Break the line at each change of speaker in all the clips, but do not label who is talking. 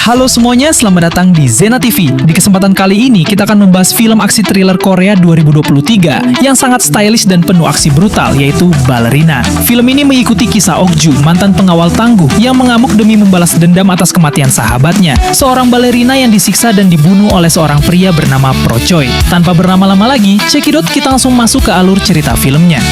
Halo semuanya, selamat datang di Zena TV. Di kesempatan kali ini kita akan membahas film aksi thriller Korea 2023 yang sangat stylish dan penuh aksi brutal, yaitu Ballerina. Film ini mengikuti kisah Ok-ju, mantan pengawal tangguh yang mengamuk demi membalas dendam atas kematian sahabatnya, seorang balerina yang disiksa dan dibunuh oleh seorang pria bernama Pro Choi. Tanpa berlama-lama lagi, cekidot kita langsung masuk ke alur cerita filmnya.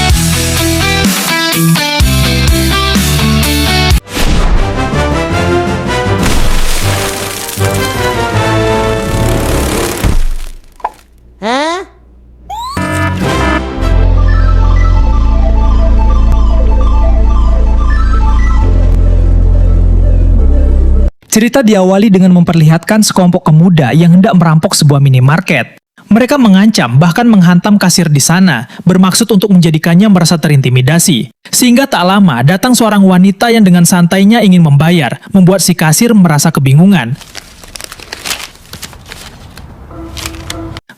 Cerita diawali dengan memperlihatkan sekelompok pemuda yang hendak merampok sebuah minimarket. Mereka mengancam, bahkan menghantam kasir di sana, bermaksud untuk menjadikannya merasa terintimidasi. Sehingga tak lama, datang seorang wanita yang dengan santainya ingin membayar, membuat si kasir merasa kebingungan.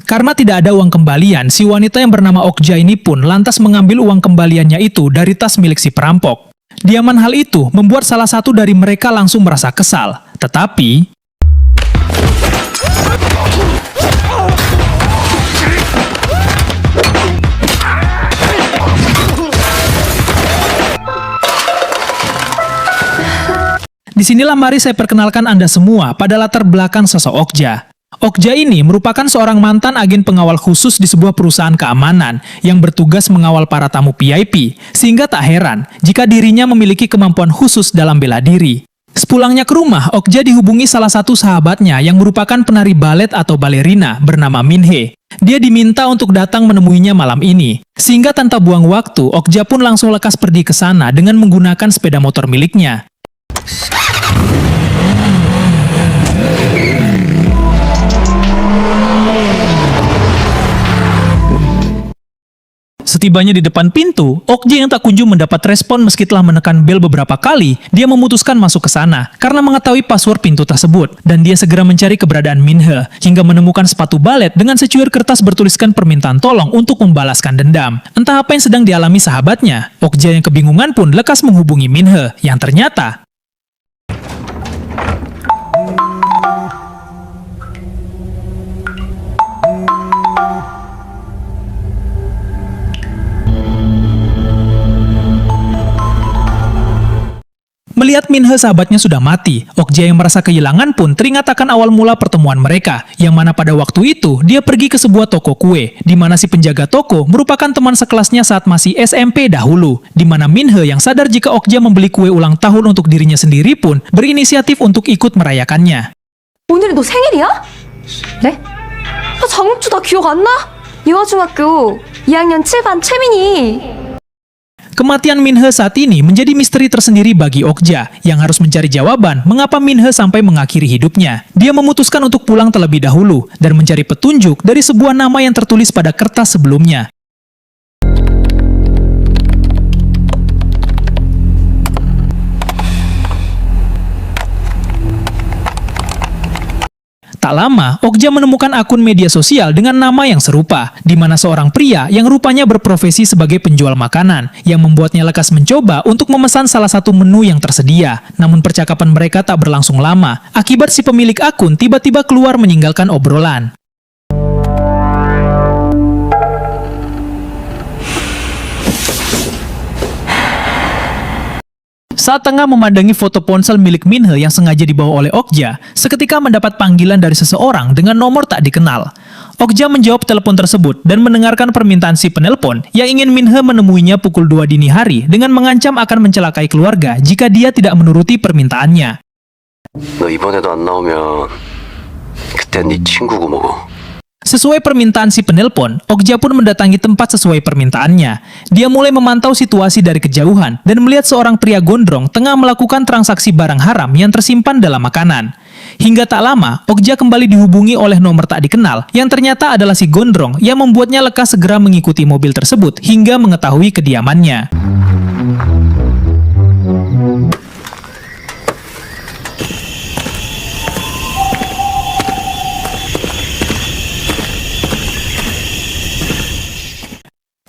Karena tidak ada uang kembalian, si wanita yang bernama Okja ini pun lantas mengambil uang kembaliannya itu dari tas milik si perampok. Diaman hal itu membuat salah satu dari mereka langsung merasa kesal. Tetapi disinilah mari saya perkenalkan Anda semua pada latar belakang sosok Okja. Okja ini merupakan seorang mantan agen pengawal khusus di sebuah perusahaan keamanan yang bertugas mengawal para tamu VIP, sehingga tak heran jika dirinya memiliki kemampuan khusus dalam bela diri. Sepulangnya ke rumah, Okja dihubungi salah satu sahabatnya yang merupakan penari balet atau balerina bernama Minhe. Dia diminta untuk datang menemuinya malam ini, sehingga tanpa buang waktu, Okja pun langsung lekas pergi ke sana dengan menggunakan sepeda motor miliknya. Setibanya di depan pintu, Okja yang tak kunjung mendapat respon meski telah menekan bel beberapa kali, dia memutuskan masuk ke sana karena mengetahui password pintu tersebut, dan dia segera mencari keberadaan Minhe hingga menemukan sepatu balet dengan secuil kertas bertuliskan permintaan tolong untuk membalaskan dendam. Entah apa yang sedang dialami sahabatnya, Okja yang kebingungan pun lekas menghubungi Minhe yang ternyata melihat Minhe sahabatnya sudah mati, Okja yang merasa kehilangan pun teringat akan awal mula pertemuan mereka, yang mana pada waktu itu dia pergi ke sebuah toko kue, di mana si penjaga toko merupakan teman sekelasnya saat masih SMP dahulu, di mana Minhe yang sadar jika Okja membeli kue ulang tahun untuk dirinya sendiri pun berinisiatif untuk ikut merayakannya.
오늘이 너 생일이야? 네? 나 장욱주 나 기억 안 나? 유아중학교 2학년 7반 최민희.
Kematian Minhe saat ini menjadi misteri tersendiri bagi Okja, yang harus mencari jawaban mengapa Minhe sampai mengakhiri hidupnya. Dia memutuskan untuk pulang terlebih dahulu dan mencari petunjuk dari sebuah nama yang tertulis pada kertas sebelumnya. Tak lama, Okja menemukan akun media sosial dengan nama yang serupa, di mana seorang pria yang rupanya berprofesi sebagai penjual makanan, yang membuatnya lekas mencoba untuk memesan salah satu menu yang tersedia. Namun percakapan mereka tak berlangsung lama, akibat si pemilik akun tiba-tiba keluar meninggalkan obrolan. Saat tengah memandangi foto ponsel milik Minhe yang sengaja dibawa oleh Okja, seketika mendapat panggilan dari seseorang dengan nomor tak dikenal. Okja menjawab telepon tersebut dan mendengarkan permintaan si penelpon yang ingin Minhe menemuinya pukul 2 dini hari dengan mengancam akan mencelakai keluarga jika dia tidak menuruti permintaannya.
너 이번에도 안 나오면 그땐 네 친구고 뭐고.
Sesuai permintaan si penelpon, Okja pun mendatangi tempat sesuai permintaannya. Dia mulai memantau situasi dari kejauhan dan melihat seorang pria gondrong tengah melakukan transaksi barang haram yang tersimpan dalam makanan. Hingga tak lama, Okja kembali dihubungi oleh nomor tak dikenal yang ternyata adalah si gondrong yang membuatnya lekas segera mengikuti mobil tersebut hingga mengetahui kediamannya.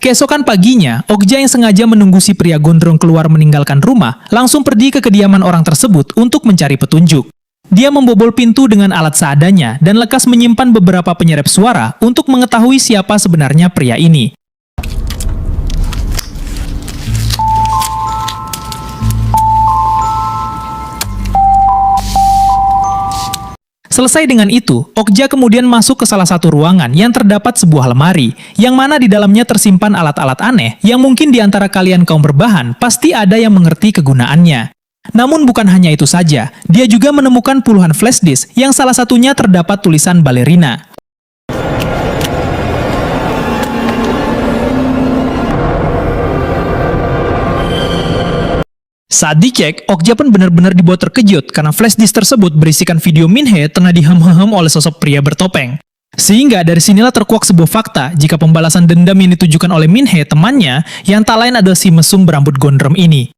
Keesokan paginya, Okja yang sengaja menunggu si pria gondrong keluar meninggalkan rumah, langsung pergi ke kediaman orang tersebut untuk mencari petunjuk. Dia membobol pintu dengan alat seadanya dan lekas menyimpan beberapa penyerap suara untuk mengetahui siapa sebenarnya pria ini. Selesai dengan itu, Okja kemudian masuk ke salah satu ruangan yang terdapat sebuah lemari, yang mana di dalamnya tersimpan alat-alat aneh yang mungkin di antara kalian kaum berbahan pasti ada yang mengerti kegunaannya. Namun bukan hanya itu saja, dia juga menemukan puluhan flash disk yang salah satunya terdapat tulisan balerina. Saat dicek, Okja pun benar-benar dibuat terkejut karena flash disk tersebut berisikan video Minhee tengah dihem-hem oleh sosok pria bertopeng. Sehingga dari sinilah terkuak sebuah fakta jika pembalasan dendam yang ditujukan oleh Minhee temannya yang tak lain adalah si mesum berambut gondrong ini.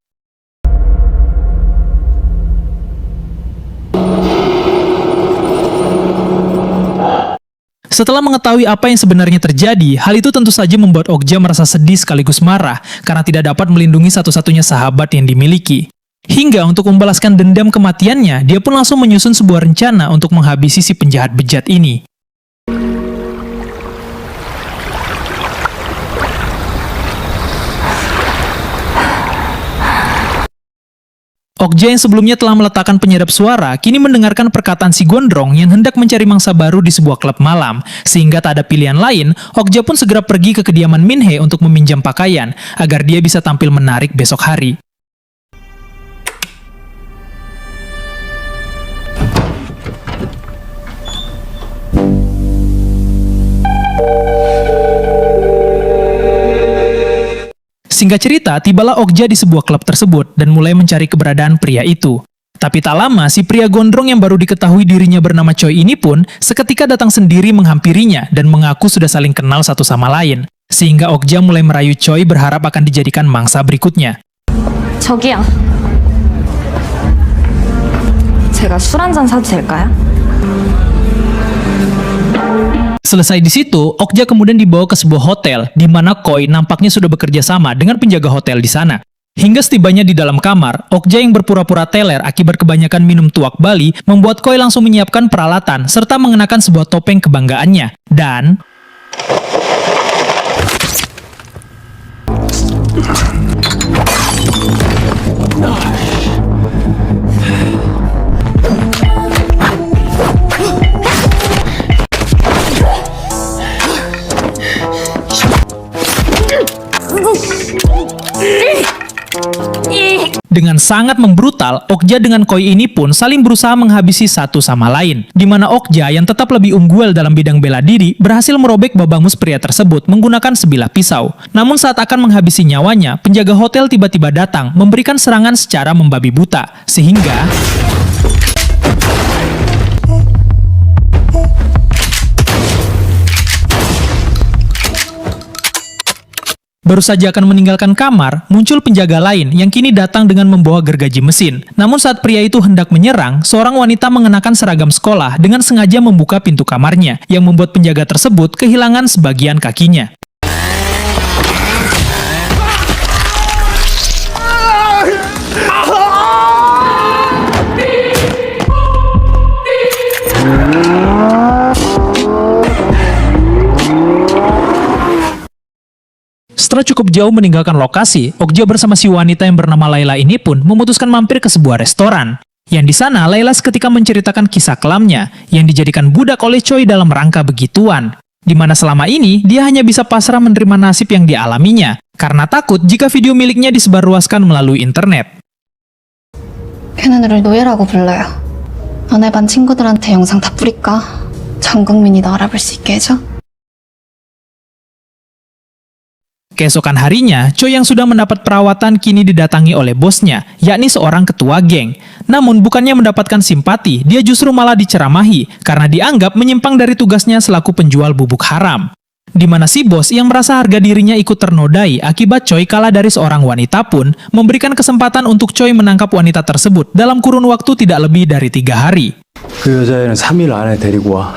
Setelah mengetahui apa yang sebenarnya terjadi, hal itu tentu saja membuat Okja merasa sedih sekaligus marah karena tidak dapat melindungi satu-satunya sahabat yang dimiliki. Hingga untuk membalaskan dendam kematiannya, dia pun langsung menyusun sebuah rencana untuk menghabisi si penjahat bejat ini. Okja yang sebelumnya telah meletakkan penyedap suara, kini mendengarkan perkataan si gondrong yang hendak mencari mangsa baru di sebuah klub malam. Sehingga tak ada pilihan lain, Okja pun segera pergi ke kediaman Minhee untuk meminjam pakaian, agar dia bisa tampil menarik besok hari. Singkat cerita, tibalah Okja di sebuah klub tersebut dan mulai mencari keberadaan pria itu. Tapi tak lama, si pria gondrong yang baru diketahui dirinya bernama Choi ini pun seketika datang sendiri menghampirinya dan mengaku sudah saling kenal satu sama lain. Sehingga Okja mulai merayu Choi berharap akan dijadikan mangsa berikutnya.
저기요. 제가 술 한 잔 사도 될까요?
Selesai di situ, Okja kemudian dibawa ke sebuah hotel, di mana Koi nampaknya sudah bekerja sama dengan penjaga hotel di sana. Hingga setibanya di dalam kamar, Okja yang berpura-pura teler akibat kebanyakan minum tuak Bali, membuat Koi langsung menyiapkan peralatan, serta mengenakan sebuah topeng kebanggaannya. Dan dengan sangat membrutal, Okja dengan Koi ini pun saling berusaha menghabisi satu sama lain. Di mana Okja yang tetap lebih unggul dalam bidang bela diri berhasil merobek babangus pria tersebut menggunakan sebilah pisau. Namun saat akan menghabisi nyawanya, penjaga hotel tiba-tiba datang memberikan serangan secara membabi buta. Sehingga baru saja akan meninggalkan kamar, muncul penjaga lain yang kini datang dengan membawa gergaji mesin. Namun saat pria itu hendak menyerang, seorang wanita mengenakan seragam sekolah dengan sengaja membuka pintu kamarnya, yang membuat penjaga tersebut kehilangan sebagian kakinya. Setelah cukup jauh meninggalkan lokasi, Okja bersama si wanita yang bernama Layla ini pun memutuskan mampir ke sebuah restoran. Yang di sana, Layla seketika menceritakan kisah kelamnya yang dijadikan budak oleh Choi dalam rangka begituan. Di mana selama ini, dia hanya bisa pasrah menerima nasib yang dialaminya, karena takut jika video miliknya disebarluaskan melalui internet.
걔네들을 노예라고 불러요. 너네 반 친구들한테 영상 다 뿌릴까? 전 국민이 너 알아볼 수 있게 해줘.
Keesokan harinya, Choi yang sudah mendapat perawatan kini didatangi oleh bosnya, yakni seorang ketua geng. Namun bukannya mendapatkan simpati, dia justru malah diceramahi karena dianggap menyimpang dari tugasnya selaku penjual bubuk haram. Di mana si bos yang merasa harga dirinya ikut ternodai akibat Choi kalah dari seorang wanita pun memberikan kesempatan untuk Choi menangkap wanita tersebut dalam kurun waktu tidak lebih dari 3 hari.
그 여자애는 3일 안에 데리고 와.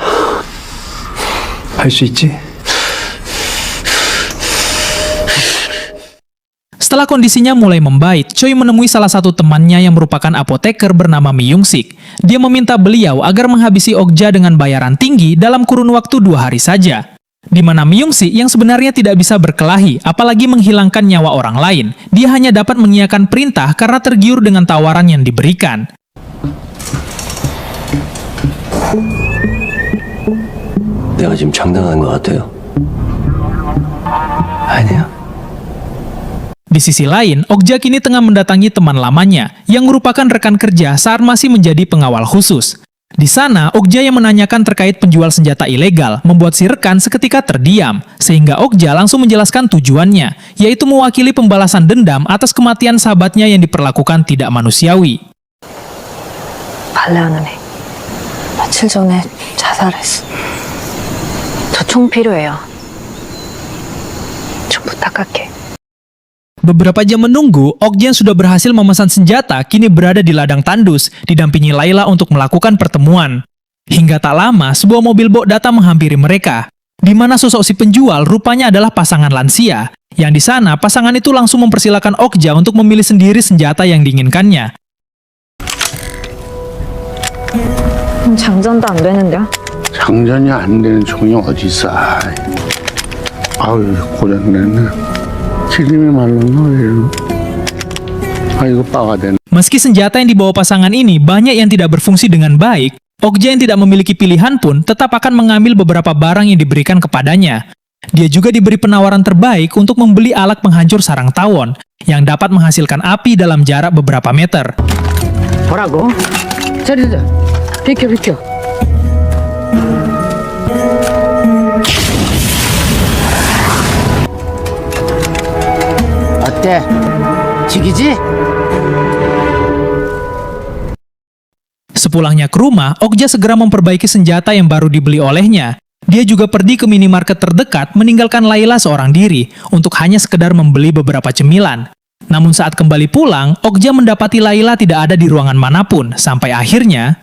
할 수 있지?
Setelah kondisinya mulai membaik, Choi menemui salah satu temannya yang merupakan apoteker bernama Mi Young-sik. Dia meminta beliau agar menghabisi Okja dengan bayaran tinggi dalam kurun waktu 2 hari saja. Di mana Mi Young-sik yang sebenarnya tidak bisa berkelahi, apalagi menghilangkan nyawa orang lain. Dia hanya dapat mengiyakan perintah karena tergiur dengan tawaran yang diberikan.
내가 지금 장난하는 것 같아요? 아니야.
Di sisi lain, Okja kini tengah mendatangi teman lamanya, yang merupakan rekan kerja saat masih menjadi pengawal khusus. Di sana, Okja yang menanyakan terkait penjual senjata ilegal, membuat si rekan seketika terdiam, sehingga Okja langsung menjelaskan tujuannya, yaitu mewakili pembalasan dendam atas kematian sahabatnya yang diperlakukan tidak manusiawi.
발레하는 애. 며칠 전에 자살했어. 저 총 필요해요. 좀 부탁할게.
Beberapa jam menunggu, Okja yang sudah berhasil memesan senjata kini berada di ladang tandus, didampingi Layla untuk melakukan pertemuan. Hingga tak lama, sebuah mobil box datang menghampiri mereka, di mana sosok si penjual rupanya adalah pasangan lansia. Yang di sana, pasangan itu langsung mempersilahkan Okja untuk memilih sendiri senjata yang diinginkannya.
장전도 안 되는데요?
장전이 안 되는 총이 어딨어. 아유, 고장냈네. 지금이 말로는 이거 빠가 되네.
Meski senjata yang dibawa pasangan ini banyak yang tidak berfungsi dengan baik, Okja yang tidak memiliki pilihan pun tetap akan mengambil beberapa barang yang diberikan kepadanya. Dia juga diberi penawaran terbaik untuk membeli alat penghancur sarang tawon, yang dapat menghasilkan api dalam jarak beberapa meter.
뭐라고? 저리자. 비켜. 어때? 죽이지?
Sepulangnya ke rumah, Okja segera memperbaiki senjata yang baru dibeli olehnya. Dia juga pergi ke minimarket terdekat meninggalkan Layla seorang diri untuk hanya sekedar membeli beberapa cemilan. Namun saat kembali pulang, Okja mendapati Layla tidak ada di ruangan manapun, sampai akhirnya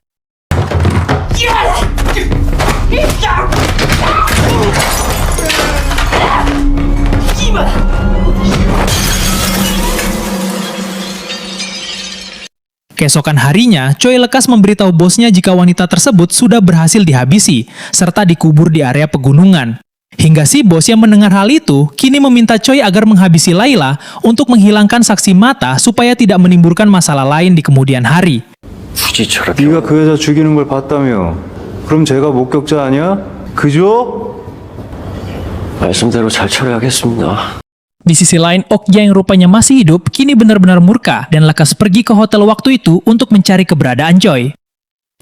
keesokan harinya, Choi lekas memberitahu bosnya jika wanita tersebut sudah berhasil dihabisi, serta dikubur di area pegunungan. Hingga si bos yang mendengar hal itu, kini meminta Choi agar menghabisi Layla untuk menghilangkan saksi mata supaya tidak menimbulkan masalah lain di kemudian hari.
굳이 저렇게
네가 그 여자 죽이는 걸 봤다며. 그럼 제가 목격자 아니야? 그죠?
말씀대로 잘 처리하겠습니다.
Di sisi lain, Okja yang rupanya masih hidup, kini benar-benar murka dan lekas pergi ke hotel waktu itu untuk mencari keberadaan Choi.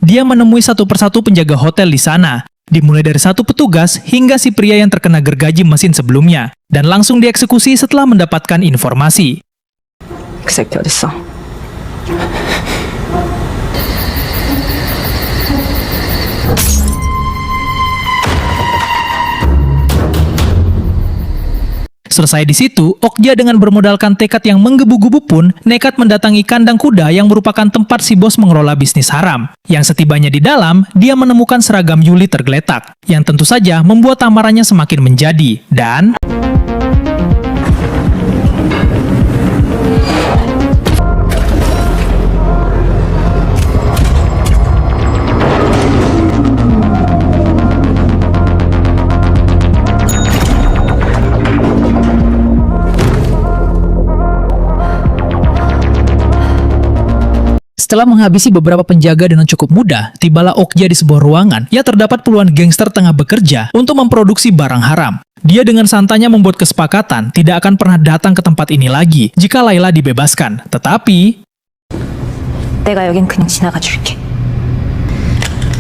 Dia menemui satu persatu penjaga hotel di sana, dimulai dari satu petugas hingga si pria yang terkena gergaji mesin sebelumnya, dan langsung dieksekusi setelah mendapatkan informasi.
그 새끼 어딨어?
Selesai di situ, Okja dengan bermodalkan tekad yang menggebu-gebu pun nekat mendatangi kandang kuda yang merupakan tempat si bos mengelola bisnis haram. Yang setibanya di dalam, dia menemukan seragam Yuli tergeletak, yang tentu saja membuat tamparannya semakin menjadi. Dan setelah menghabisi beberapa penjaga dengan cukup mudah, tibalah Okja di sebuah ruangan yang terdapat puluhan gangster tengah bekerja untuk memproduksi barang haram. Dia dengan santainya membuat kesepakatan tidak akan pernah datang ke tempat ini lagi jika Layla dibebaskan. Tetapi
내가 여긴 그냥 지나가 줄게.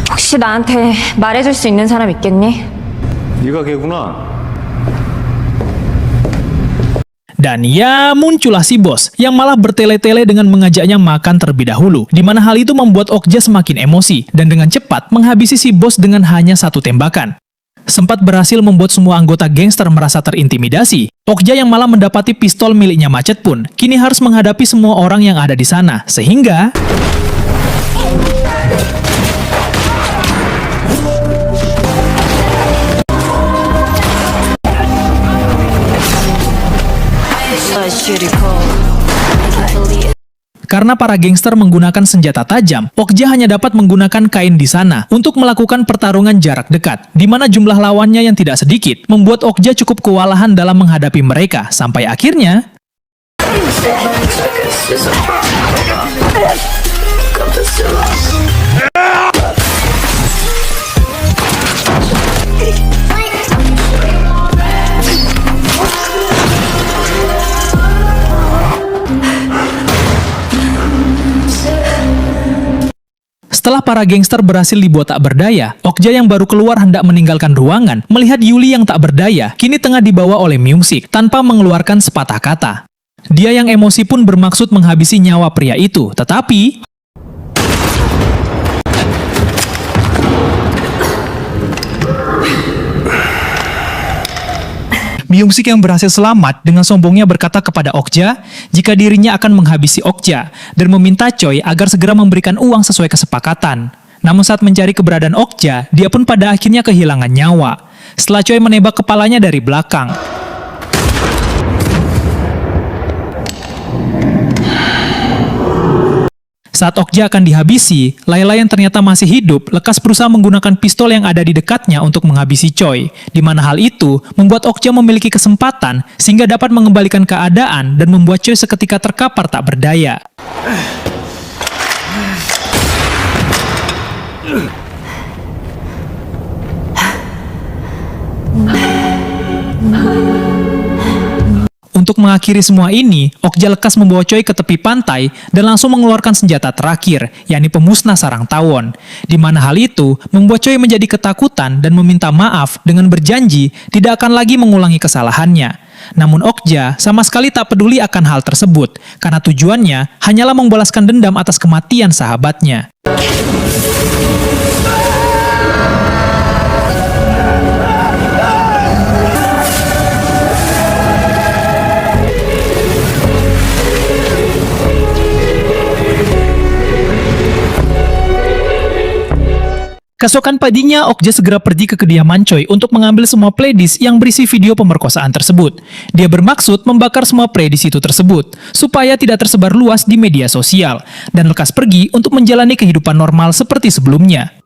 혹시 나한테 말해줄 수 있는 사람 있겠니?
네가 걔구나.
dan ya muncullah si bos yang malah bertele-tele dengan mengajaknya makan terlebih dahulu, di mana hal itu membuat Okja semakin emosi dan dengan cepat menghabisi si bos dengan hanya satu tembakan. Sempat berhasil membuat semua anggota gangster merasa terintimidasi, Okja yang malah mendapati pistol miliknya macet pun kini harus menghadapi semua orang yang ada di sana, sehingga Karena para gangster menggunakan senjata tajam, Okja hanya dapat menggunakan kain di sana untuk melakukan pertarungan jarak dekat, di mana jumlah lawannya yang tidak sedikit membuat Okja cukup kewalahan dalam menghadapi mereka, sampai akhirnya setelah para gangster berhasil dibuat tak berdaya, Okja yang baru keluar hendak meninggalkan ruangan, melihat Yuli yang tak berdaya, kini tengah dibawa oleh Myung-sik tanpa mengeluarkan sepatah kata. Dia yang emosi pun bermaksud menghabisi nyawa pria itu, tetapi Myung-sik yang berhasil selamat dengan sombongnya berkata kepada Okja jika dirinya akan menghabisi Okja dan meminta Choi agar segera memberikan uang sesuai kesepakatan. Namun saat mencari keberadaan Okja, dia pun pada akhirnya kehilangan nyawa setelah Choi menembak kepalanya dari belakang. Saat Okja akan dihabisi, Layla yang ternyata masih hidup lekas berusaha menggunakan pistol yang ada di dekatnya untuk menghabisi Choi, di mana hal itu membuat Okja memiliki kesempatan sehingga dapat mengembalikan keadaan dan membuat Choi seketika terkapar tak berdaya. Untuk mengakhiri semua ini, Okja lekas membawa Choi ke tepi pantai dan langsung mengeluarkan senjata terakhir, yakni pemusnah sarang tawon. Di mana hal itu membuat Choi menjadi ketakutan dan meminta maaf dengan berjanji tidak akan lagi mengulangi kesalahannya. Namun Okja sama sekali tak peduli akan hal tersebut, karena tujuannya hanyalah membalaskan dendam atas kematian sahabatnya. Keesokan paginya, Okja segera pergi ke kediaman Choi untuk mengambil semua playlist yang berisi video pemerkosaan tersebut. Dia bermaksud membakar semua playlist itu tersebut, supaya tidak tersebar luas di media sosial, dan lekas pergi untuk menjalani kehidupan normal seperti sebelumnya.